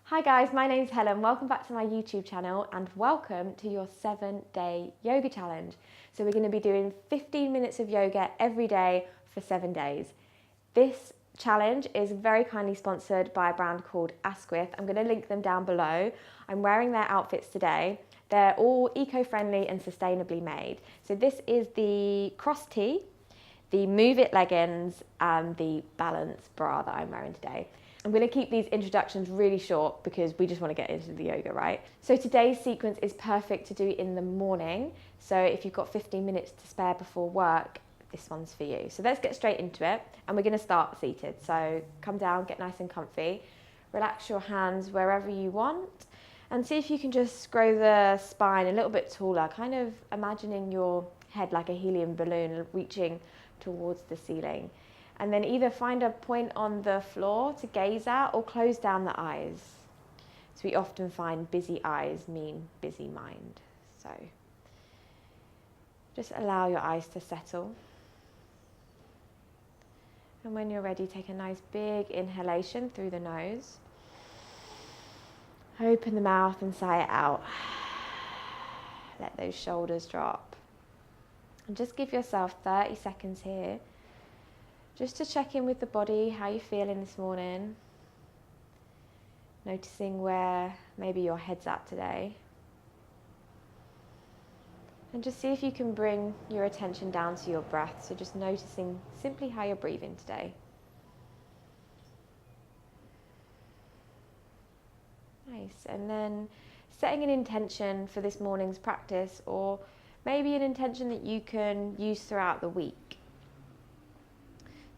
Hi guys, my name's Helen. Welcome back to my YouTube channel and welcome to your 7-day yoga challenge. So we're going to be doing 15 minutes of yoga every day for 7 days. This challenge is very kindly sponsored by a brand called Asquith. I'm going to link them down below. I'm wearing their outfits today. They're all eco-friendly and sustainably made. So this is the cross tee, the Move It leggings and the balance bra that I'm wearing today. I'm going to keep these introductions really short because we just want to get into the yoga, right? So today's sequence is perfect to do in the morning. So if you've got 15 minutes to spare before work, this one's for you. So let's get straight into it. And we're going to start seated. So come down, get nice and comfy. Relax your hands wherever you want. And see if you can just grow the spine a little bit taller, kind of imagining your head like a helium balloon reaching towards the ceiling. And then either find a point on the floor to gaze at or close down the eyes. So we often find busy eyes mean busy mind. So just allow your eyes to settle. And when you're ready, take a nice big inhalation through the nose. Open the mouth and sigh it out. Let those shoulders drop. And just give yourself 30 seconds here. Just to check in with the body, how you're feeling this morning. Noticing where maybe your head's at today. And just see if you can bring your attention down to your breath. So just noticing simply how you're breathing today. Nice. And then setting an intention for this morning's practice, or maybe an intention that you can use throughout the week.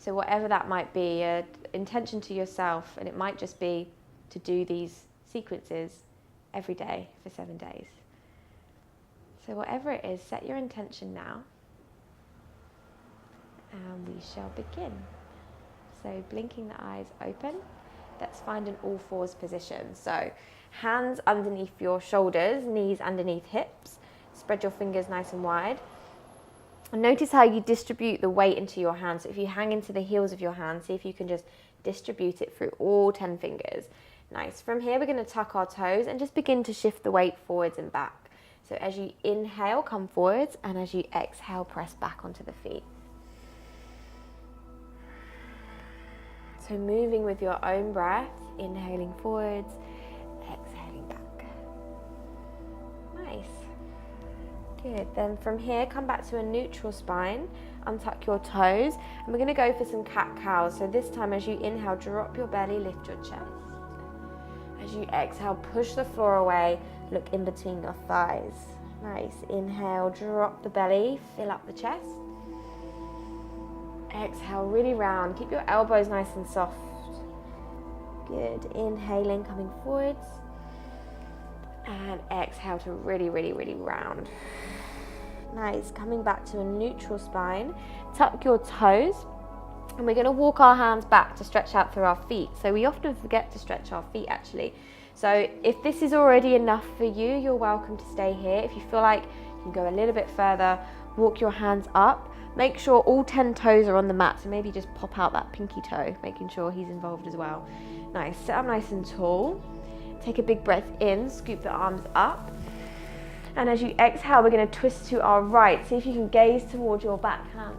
So whatever that might be, an intention to yourself, and it might just be to do these sequences every day for 7 days. So whatever it is, set your intention now, and we shall begin. So blinking the eyes open, let's find an all fours position. So hands underneath your shoulders, knees underneath hips, spread your fingers nice and wide. And notice how you distribute the weight into your hands. So if you hang into the heels of your hands, see if you can just distribute it through all 10 fingers. Nice. From here, we're going to tuck our toes and just begin to shift the weight forwards and back. So as you inhale, come forwards, and as you exhale, press back onto the feet. So moving with your own breath, inhaling forwards, exhaling back. Nice. Good. Then from here, come back to a neutral spine, untuck your toes, and we're going to go for some cat-cows. So this time, as you inhale, drop your belly, lift your chest. As you exhale, push the floor away, look in between your thighs. Nice. Inhale, drop the belly, fill up the chest. Exhale, really round. Keep your elbows nice and soft. Good. Inhaling, coming forwards. And exhale to really, really, really round. Nice. Coming back to a neutral spine. Tuck your toes. And we're going to walk our hands back to stretch out through our feet. So we often forget to stretch our feet actually. So if this is already enough for you, you're welcome to stay here. If you feel like you can go a little bit further, walk your hands up. Make sure all 10 toes are on the mat. So maybe just pop out that pinky toe, making sure he's involved as well. Nice. Sit up nice and tall. Take a big breath in, scoop the arms up. And as you exhale, we're going to twist to our right. See if you can gaze towards your back hand.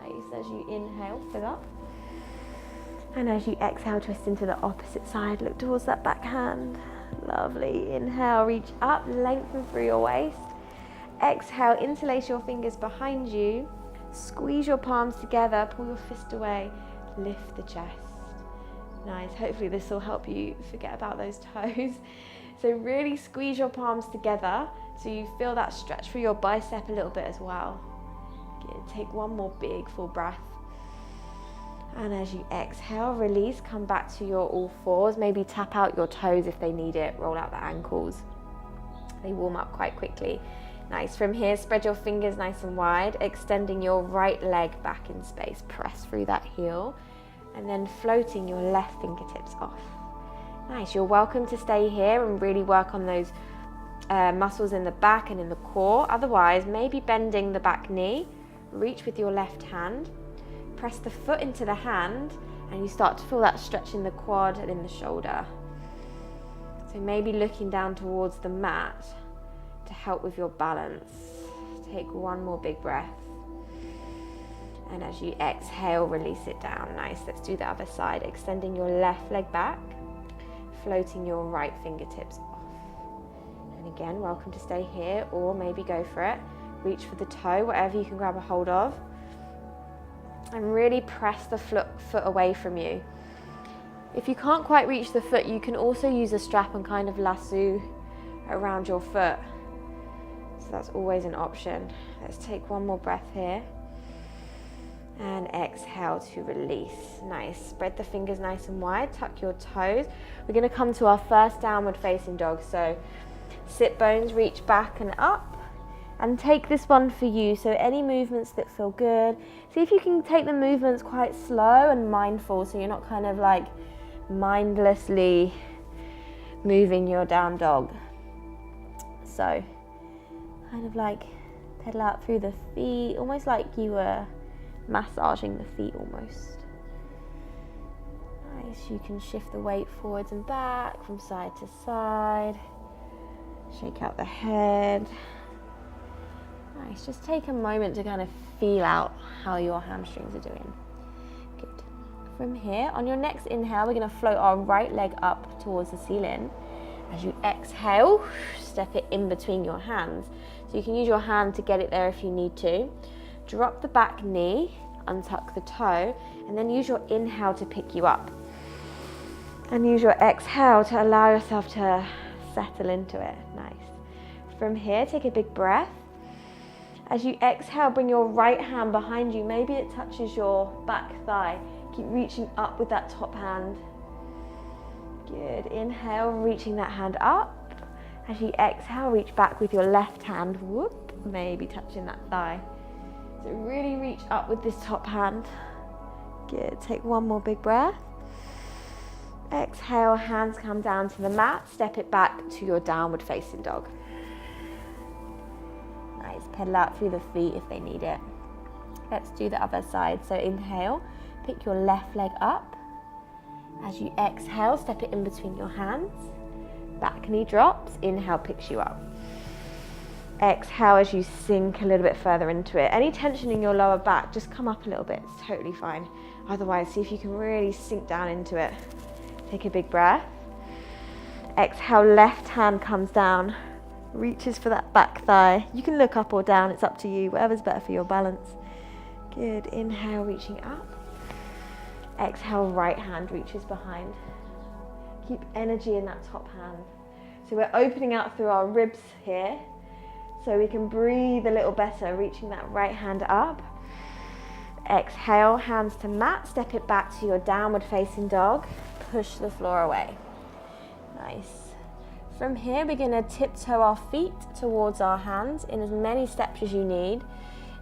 Nice. As you inhale, fill up. And as you exhale, twist into the opposite side. Look towards that back hand. Lovely. Inhale, reach up, lengthen through your waist. Exhale, interlace your fingers behind you. Squeeze your palms together, pull your fist away, lift the chest. Nice. Hopefully this will help you forget about those toes. So really squeeze your palms together so you feel that stretch through your bicep a little bit as well. Good. Take one more big full breath. And as you exhale, release, come back to your all fours. Maybe tap out your toes if they need it. Roll out the ankles. They warm up quite quickly. Nice. From here, spread your fingers nice and wide, extending your right leg back in space. Press through that heel. And then floating your left fingertips off. Nice. You're welcome to stay here and really work on those muscles in the back and in the core. Otherwise, maybe bending the back knee. Reach with your left hand. Press the foot into the hand and you start to feel that stretch in the quad and in the shoulder. So maybe looking down towards the mat to help with your balance. Take one more big breath. And as you exhale, release it down. Nice. Let's do the other side. Extending your left leg back, floating your right fingertips off. And again, welcome to stay here, or maybe go for it. Reach for the toe, whatever you can grab a hold of. And really press the foot away from you. If you can't quite reach the foot, you can also use a strap and kind of lasso around your foot. So that's always an option. Let's take one more breath here. And exhale to release. Nice. Spread the fingers nice and wide. Tuck your toes. We're going to come to our first downward facing dog. So sit bones, reach back and up. And take this one for you. So any movements that feel good. See if you can take the movements quite slow and mindful. So you're not kind of like mindlessly moving your down dog. So kind of like pedal out through the feet. Almost like you were massaging the feet almost. Nice. You can shift the weight forwards and back from side to side. Shake out the head. Nice. Just take a moment to kind of feel out how your hamstrings are doing. Good. From here, on your next inhale, we're going to float our right leg up towards the ceiling. As you exhale, step it in between your hands. So you can use your hand to get it there if you need to. Drop the back knee, untuck the toe, and then use your inhale to pick you up. And use your exhale to allow yourself to settle into it. Nice. From here, take a big breath. As you exhale, bring your right hand behind you. Maybe it touches your back thigh. Keep reaching up with that top hand. Good. Inhale, reaching that hand up. As you exhale, reach back with your left hand. Whoop. Maybe touching that thigh. So really reach up with this top hand. Good. Take one more big breath. Exhale, hands come down to the mat. Step it back to your downward facing dog. Nice. Pedal out through the feet if they need it. Let's do the other side. So inhale, pick your left leg up. As you exhale, step it in between your hands. Back knee drops. Inhale picks you up. Exhale as you sink a little bit further into it. Any tension in your lower back, just come up a little bit. It's totally fine. Otherwise, see if you can really sink down into it. Take a big breath. Exhale, left hand comes down. Reaches for that back thigh. You can look up or down. It's up to you. Whatever's better for your balance. Good. Inhale, reaching up. Exhale, right hand reaches behind. Keep energy in that top hand. So we're opening out through our ribs here. So we can breathe a little better, reaching that right hand up. Exhale, hands to mat, step it back to your downward facing dog. Push the floor away. Nice. From here, we're gonna tiptoe our feet towards our hands in as many steps as you need.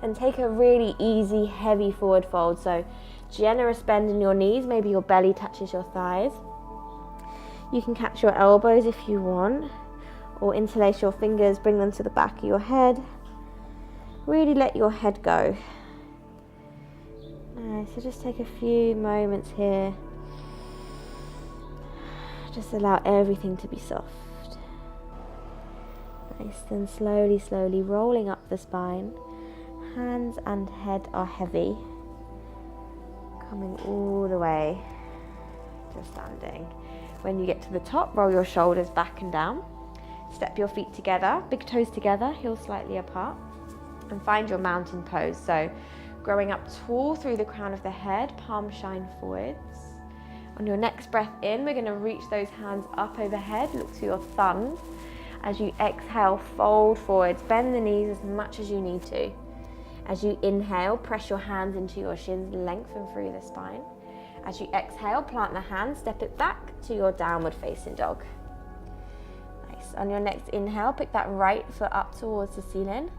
And take a really easy, heavy forward fold. So generous bend in your knees, maybe your belly touches your thighs. You can catch your elbows if you want. Or interlace your fingers, bring them to the back of your head. Really let your head go. Nice, so just take a few moments here. Just allow everything to be soft. Nice, then slowly, slowly rolling up the spine. Hands and head are heavy. Coming all the way to standing. When you get to the top, roll your shoulders back and down. Step your feet together, big toes together, heels slightly apart, and find your mountain pose. So growing up tall through the crown of the head, palms shine forwards. On your next breath in, we're going to reach those hands up overhead, look to your thumbs. As you exhale, fold forwards, bend the knees as much as you need to. As you inhale, press your hands into your shins, lengthen through the spine. As you exhale, plant the hands, step it back to your downward facing dog. On your next inhale, pick that right foot up towards the ceiling.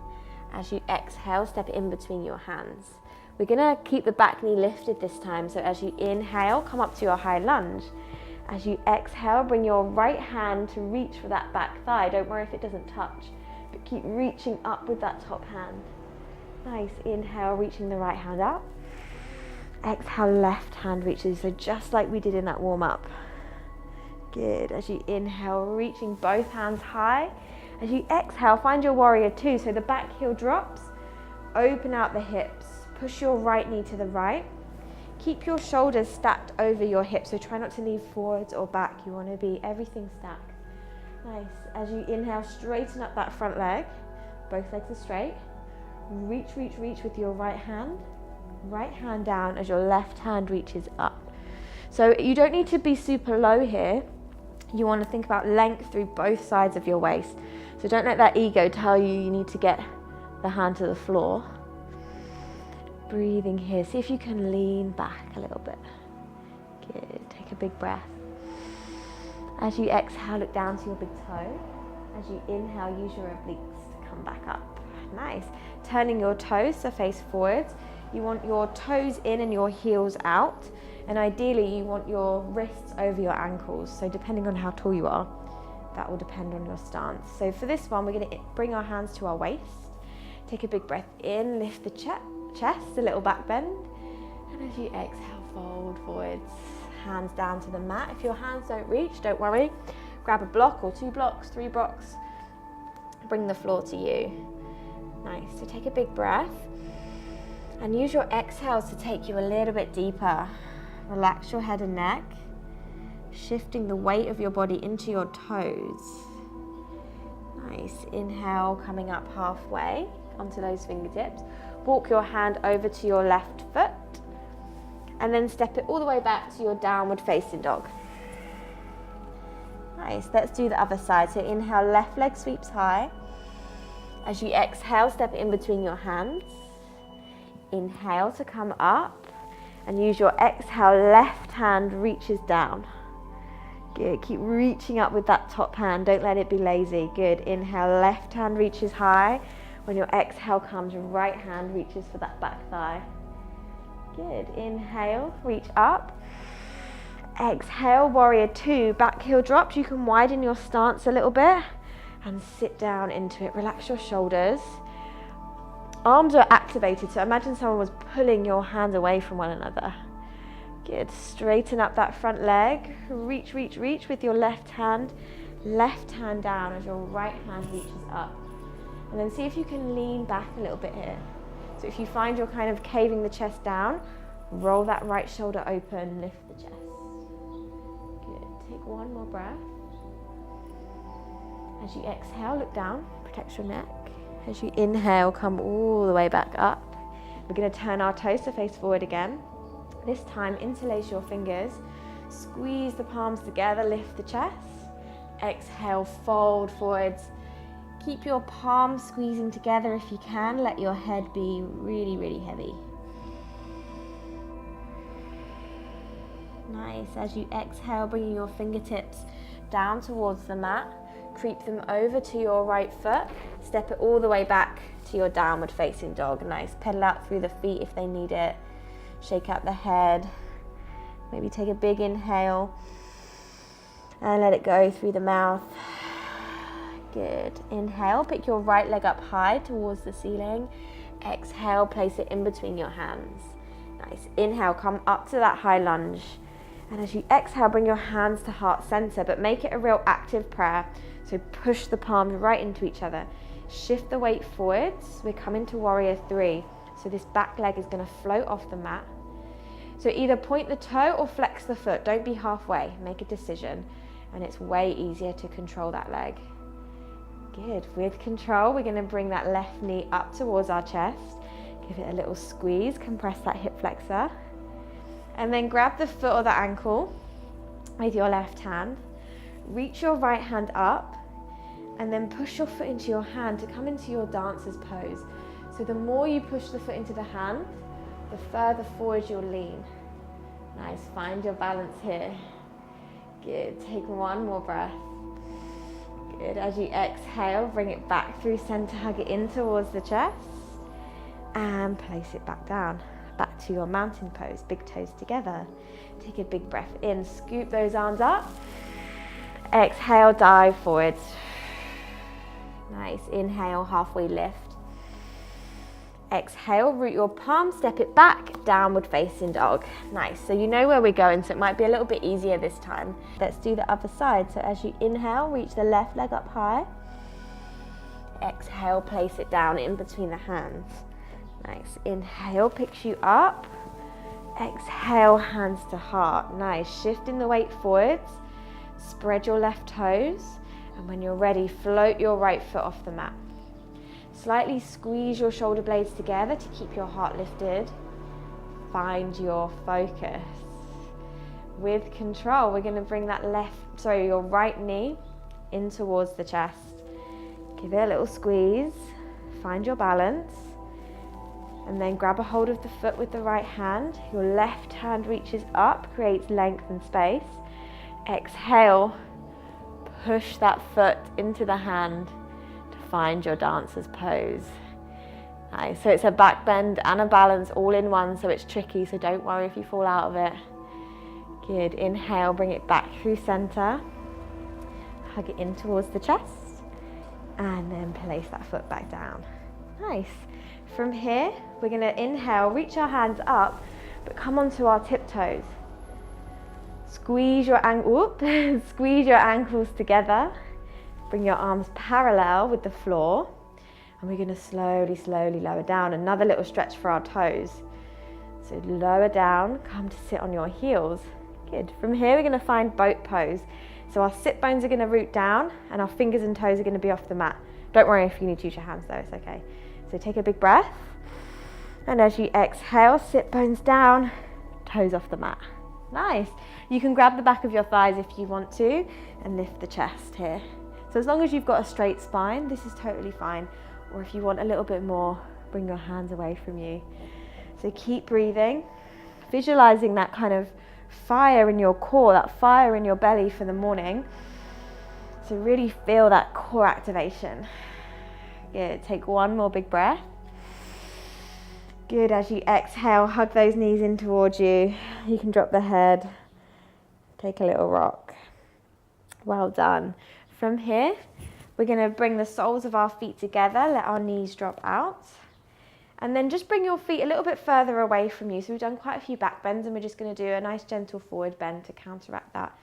As you exhale, step it in between your hands. We're gonna keep the back knee lifted this time. So as you inhale, come up to your high lunge. As you exhale, bring your right hand to reach for that back thigh. Don't worry if it doesn't touch, but keep reaching up with that top hand. Nice. Inhale, reaching the right hand up. Exhale, left hand reaches. So just like we did in that warm up. Good. As you inhale, reaching both hands high. As you exhale, find your warrior two. So the back heel drops, open out the hips, push your right knee to the right. Keep your shoulders stacked over your hips, so try not to lean forwards or back. You want to be everything stacked. Nice. As you inhale, straighten up that front leg. Both legs are straight. Reach, reach, reach with your right hand. Right hand down as your left hand reaches up. So you don't need to be super low here. You want to think about length through both sides of your waist. So don't let that ego tell you need to get the hand to the floor. Breathing here. See if you can lean back a little bit. Good. Take a big breath. As you exhale, look down to your big toe. As you inhale, use your obliques to come back up. Nice. Turning your toes to face forwards. You want your toes in and your heels out. And ideally, you want your wrists over your ankles. So depending on how tall you are, that will depend on your stance. So for this one, we're going to bring our hands to our waist. Take a big breath in, lift the chest, a little back bend. And as you exhale, fold forwards, hands down to the mat. If your hands don't reach, don't worry. Grab a block or 2 blocks, 3 blocks. Bring the floor to you. Nice. So take a big breath. And use your exhales to take you a little bit deeper. Relax your head and neck, shifting the weight of your body into your toes. Nice. Inhale, coming up halfway onto those fingertips. Walk your hand over to your left foot and then step it all the way back to your downward facing dog. Nice. Let's do the other side. So inhale, left leg sweeps high. As you exhale, step it in between your hands. Inhale to come up and use your exhale, left hand reaches down. Good, keep reaching up with that top hand, don't let it be lazy. Good, inhale, left hand reaches high. When your exhale comes, right hand reaches for that back thigh. Good, inhale, reach up. Exhale, warrior two, back heel drops. You can widen your stance a little bit and sit down into it. Relax your shoulders. Arms are activated, so imagine someone was pulling your hands away from one another. Good, straighten up that front leg. Reach, reach, reach with your left hand down as your right hand reaches up. And then see if you can lean back a little bit here. So if you find you're kind of caving the chest down, roll that right shoulder open, lift the chest. Good, take one more breath. As you exhale, look down, protect your neck. As you inhale, come all the way back up. We're going to turn our toes to face forward again. This time, interlace your fingers. Squeeze the palms together, lift the chest. Exhale, fold forwards. Keep your palms squeezing together if you can. Let your head be really, really heavy. Nice. As you exhale, bringing your fingertips down towards the mat. Creep them over to your right foot. Step it all the way back to your downward facing dog. Nice. Pedal out through the feet if they need it. Shake out the head. Maybe take a big inhale and let it go through the mouth. Good. Inhale, pick your right leg up high towards the ceiling. Exhale, place it in between your hands. Nice. Inhale, come up to that high lunge. And as you exhale, bring your hands to heart center, but make it a real active prayer. So push the palms right into each other. Shift the weight forwards. We're coming to warrior three. So this back leg is going to float off the mat. So either point the toe or flex the foot. Don't be halfway. Make a decision. And it's way easier to control that leg. Good. With control, we're going to bring that left knee up towards our chest. Give it a little squeeze. Compress that hip flexor. And then grab the foot or the ankle with your left hand. Reach your right hand up and then push your foot into your hand to come into your dancer's pose. So the more you push the foot into the hand, the further forward you'll lean. Nice, find your balance here. Good, take one more breath. Good, as you exhale, bring it back through center, hug it in towards the chest and place it back down. Back to your mountain pose, big toes together. Take a big breath in, scoop those arms up. Exhale, dive forwards. Nice, inhale, halfway lift. Exhale, root your palm, step it back, downward facing dog. Nice, so you know where we're going, so it might be a little bit easier this time. Let's do the other side. So as you inhale, reach the left leg up high. Exhale, place it down in between the hands. Nice, inhale, picks you up. Exhale, hands to heart. Nice, shifting the weight forwards. Spread your left toes, and when you're ready, float your right foot off the mat. Slightly squeeze your shoulder blades together to keep your heart lifted. Find your focus. With control, we're going to bring that your right knee in towards the chest. Give it a little squeeze. Find your balance. And then grab a hold of the foot with the right hand. Your left hand reaches up, creates length and space. Exhale, push that foot into the hand to find your dancer's pose. Nice, so it's a back bend and a balance all in one, so it's tricky, so don't worry if you fall out of it. Good, inhale, bring it back through center. Hug it in towards the chest. And then place that foot back down. Nice. From here, we're gonna inhale, reach our hands up, but come onto our tiptoes. Squeeze your ankles together. Bring your arms parallel with the floor. And we're gonna slowly, slowly lower down. Another little stretch for our toes. So lower down, come to sit on your heels. Good. From here, we're gonna find boat pose. So our sit bones are gonna root down and our fingers and toes are gonna be off the mat. Don't worry if you need to use your hands though, it's okay. So take a big breath. And as you exhale, sit bones down, toes off the mat. Nice. You can grab the back of your thighs if you want to and lift the chest here. So as long as you've got a straight spine, this is totally fine. Or if you want a little bit more, bring your hands away from you. So keep breathing, visualizing that kind of fire in your core, that fire in your belly for the morning. So really feel that core activation. Good, take one more big breath. Good, as you exhale, hug those knees in towards you. You can drop the head, take a little rock. Well done. From here, we're gonna bring the soles of our feet together, let our knees drop out. And then just bring your feet a little bit further away from you. So we've done quite a few back bends and we're just gonna do a nice gentle forward bend to counteract that.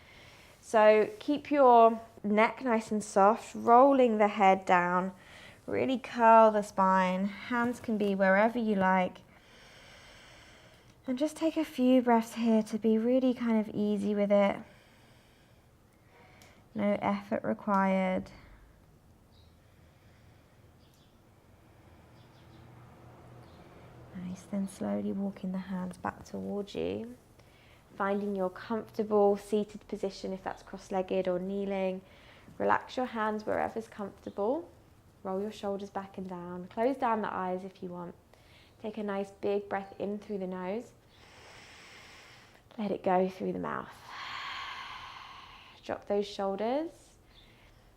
So keep your neck nice and soft, rolling the head down. Really curl the spine. Hands can be wherever you like. And just take a few breaths here to be really kind of easy with it. No effort required. Nice, then slowly walking the hands back towards you. Finding your comfortable seated position, if that's cross-legged or kneeling. Relax your hands wherever's comfortable. Roll your shoulders back and down. Close down the eyes if you want. Take a nice big breath in through the nose. Let it go through the mouth. Drop those shoulders.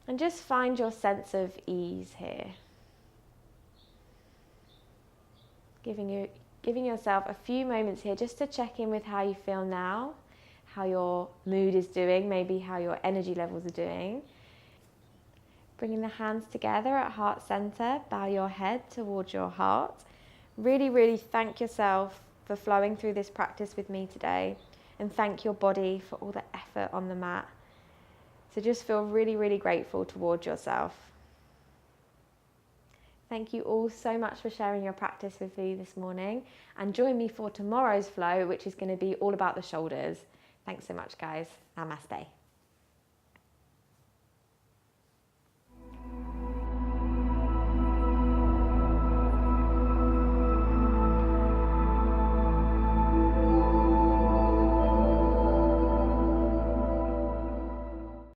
And just find your sense of ease here. Giving yourself a few moments here just to check in with how you feel now, how your mood is doing, maybe how your energy levels are doing. Bringing the hands together at heart center, bow your head towards your heart. Really, really thank yourself for flowing through this practice with me today, and thank your body for all the effort on the mat. So just feel really, really grateful towards yourself. Thank you all so much for sharing your practice with me this morning, and join me for tomorrow's flow, which is going to be all about the shoulders. Thanks so much, guys. Namaste.